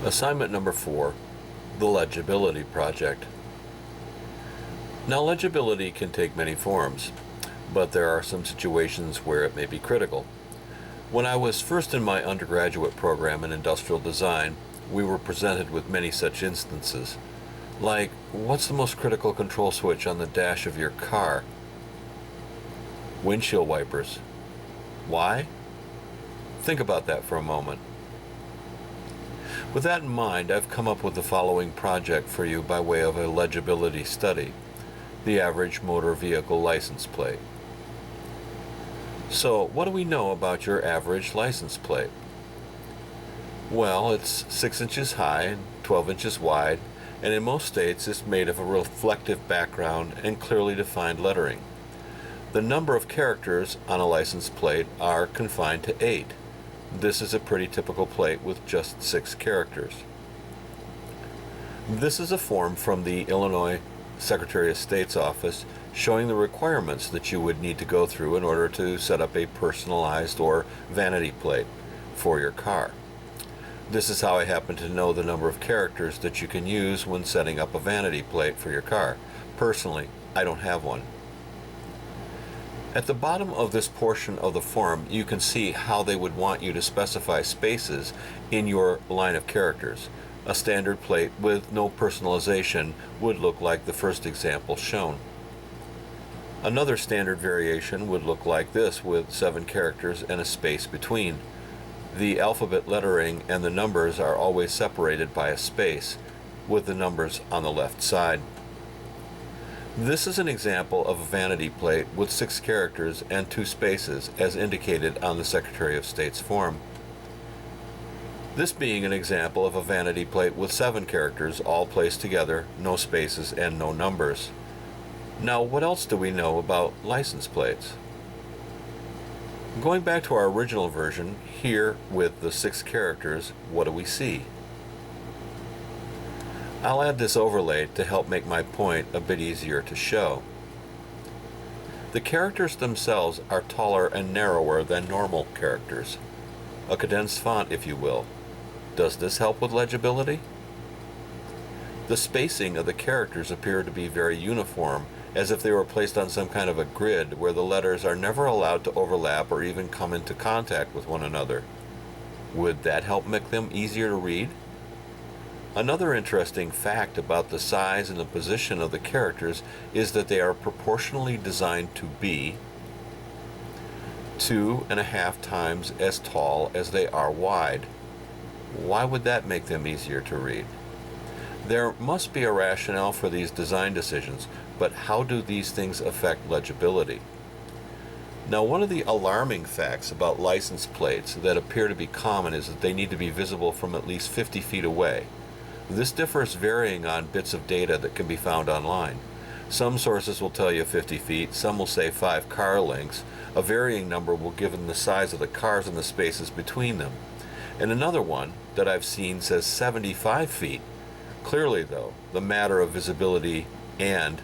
Assignment number 4, the Legibility Project. Now, legibility can take many forms, but there are some situations where it may be critical. When I was first in my undergraduate program in industrial design, we were presented with many such instances. Like, what's the most critical control switch on the dash of your car? Windshield wipers. Why? Think about that for a moment. With that in mind, I've come up with the following project for you by way of a legibility study: the average motor vehicle license plate. So, what do we know about your average license plate? Well, it's 6 inches high and 12 inches wide, and in most states it's made of a reflective background and clearly defined lettering. The number of characters on a license plate are confined to 8. This is a pretty typical plate with just 6 characters. This is a form from the Illinois Secretary of State's office showing the requirements that you would need to go through in order to set up a personalized or vanity plate for your car. This is how I happen to know the number of characters that you can use when setting up a vanity plate for your car. Personally, I don't have one. At the bottom of this portion of the form, you can see how they would want you to specify spaces in your line of characters. A standard plate with no personalization would look like the first example shown. Another standard variation would look like this, with 7 characters and a space between. The alphabet lettering and the numbers are always separated by a space, with the numbers on the left side. This is an example of a vanity plate with 6 characters and 2 spaces, as indicated on the Secretary of State's form. This being an example of a vanity plate with 7 characters, all placed together, no spaces and no numbers. Now, what else do we know about license plates? Going back to our original version, here with the 6 characters, what do we see? I'll add this overlay to help make my point a bit easier to show. The characters themselves are taller and narrower than normal characters. A condensed font, if you will. Does this help with legibility? The spacing of the characters appear to be very uniform, as if they were placed on some kind of a grid where the letters are never allowed to overlap or even come into contact with one another. Would that help make them easier to read? Another interesting fact about the size and the position of the characters is that they are proportionally designed to be 2.5 times as tall as they are wide. Why would that make them easier to read? There must be a rationale for these design decisions, but how do these things affect legibility? Now, one of the alarming facts about license plates that appear to be common is that they need to be visible from at least 50 feet away. This differs varying on bits of data that can be found online. Some sources will tell you 50 feet, some will say 5 car lengths. A varying number will give them the size of the cars and the spaces between them. And another one that I've seen says 75 feet. Clearly, though, the matter of visibility and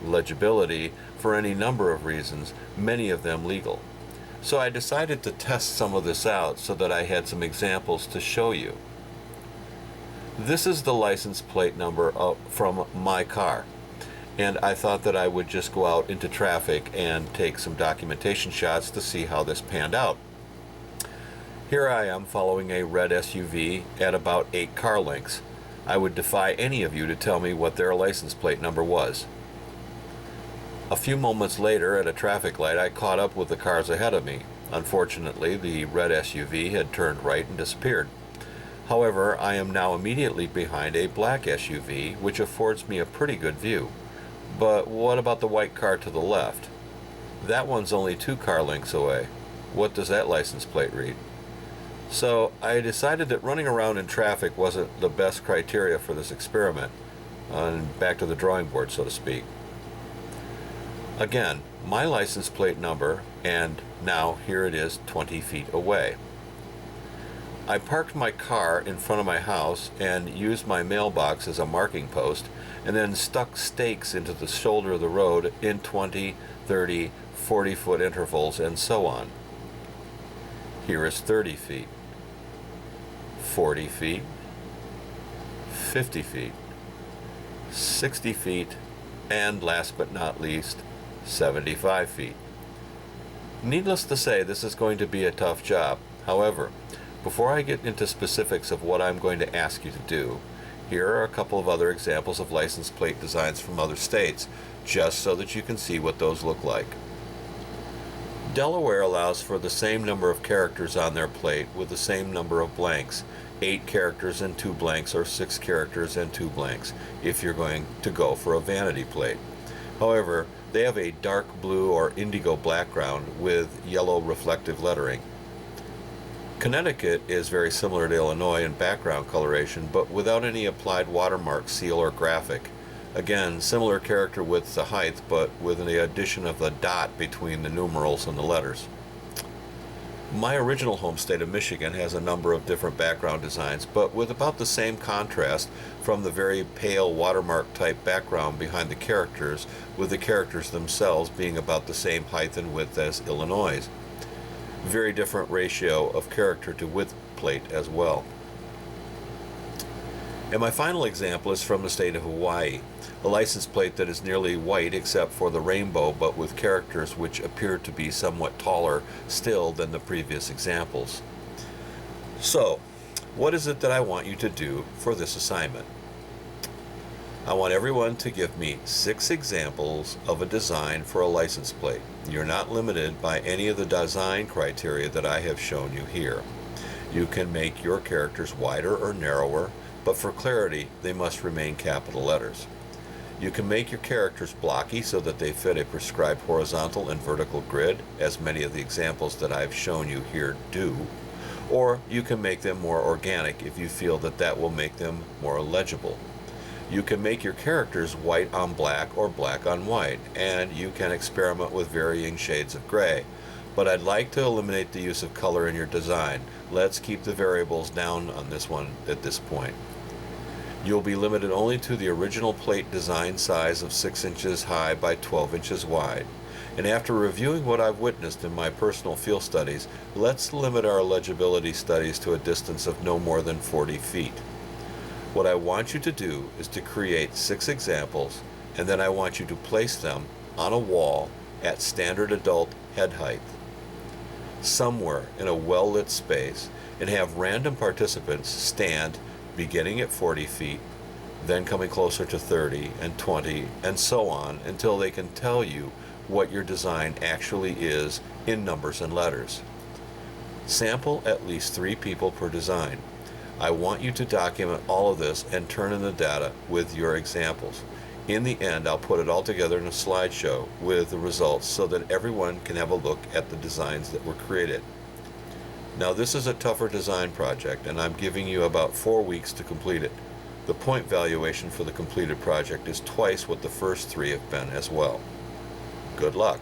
legibility for any number of reasons, many of them legal. So I decided to test some of this out so that I had some examples to show you. This is the license plate number from my car, and I thought that I would just go out into traffic and take some documentation shots to see how this panned out. Here I am following a red SUV at about 8 car lengths. I would defy any of you to tell me what their license plate number was. A few moments later, at a traffic light, I caught up with the cars ahead of me. Unfortunately, the red SUV had turned right and disappeared. However, I am now immediately behind a black SUV, which affords me a pretty good view. But what about the white car to the left? That one's only 2 car lengths away. What does that license plate read? So I decided that running around in traffic wasn't the best criteria for this experiment. And back to the drawing board, so to speak. Again, my license plate number, and now here it is 20 feet away. I parked my car in front of my house and used my mailbox as a marking post, and then stuck stakes into the shoulder of the road in 20, 30, 40-foot intervals, and so on. Here is 30 feet, 40 feet, 50 feet, 60 feet, and last but not least, 75 feet. Needless to say, this is going to be a tough job. However, before I get into specifics of what I'm going to ask you to do, here are a couple of other examples of license plate designs from other states, just so that you can see what those look like. Delaware allows for the same number of characters on their plate with the same number of blanks, 8 characters and 2 blanks or 6 characters and 2 blanks, if you're going to go for a vanity plate. However, they have a dark blue or indigo background with yellow reflective lettering. Connecticut is very similar to Illinois in background coloration, but without any applied watermark, seal, or graphic. Again, similar character width to height, but with the addition of the dot between the numerals and the letters. My original home state of Michigan has a number of different background designs, but with about the same contrast from the very pale watermark type background behind the characters, with the characters themselves being about the same height and width as Illinois'. Very different ratio of character to width plate as well. And my final example is from the state of Hawaii, a license plate that is nearly white except for the rainbow, but with characters which appear to be somewhat taller still than the previous examples. So, what is it that I want you to do for this assignment? I want everyone to give me 6 examples of a design for a license plate. You're not limited by any of the design criteria that I have shown you here. You can make your characters wider or narrower, but for clarity, they must remain capital letters. You can make your characters blocky so that they fit a prescribed horizontal and vertical grid, as many of the examples that I've shown you here do, or you can make them more organic if you feel that that will make them more legible. You can make your characters white on black or black on white, and you can experiment with varying shades of gray. But I'd like to eliminate the use of color in your design. Let's keep the variables down on this one at this point. You'll be limited only to the original plate design size of 6 inches high by 12 inches wide. And after reviewing what I've witnessed in my personal field studies, let's limit our legibility studies to a distance of no more than 40 feet. What I want you to do is to create 6 examples, and then I want you to place them on a wall at standard adult head height, somewhere in a well-lit space, and have random participants stand beginning at 40 feet, then coming closer to 30 and 20 and so on until they can tell you what your design actually is in numbers and letters. Sample at least 3 people per design. I want you to document all of this and turn in the data with your examples. In the end, I'll put it all together in a slideshow with the results so that everyone can have a look at the designs that were created. Now, this is a tougher design project, and I'm giving you about 4 weeks to complete it. The point valuation for the completed project is twice what the first 3 have been as well. Good luck.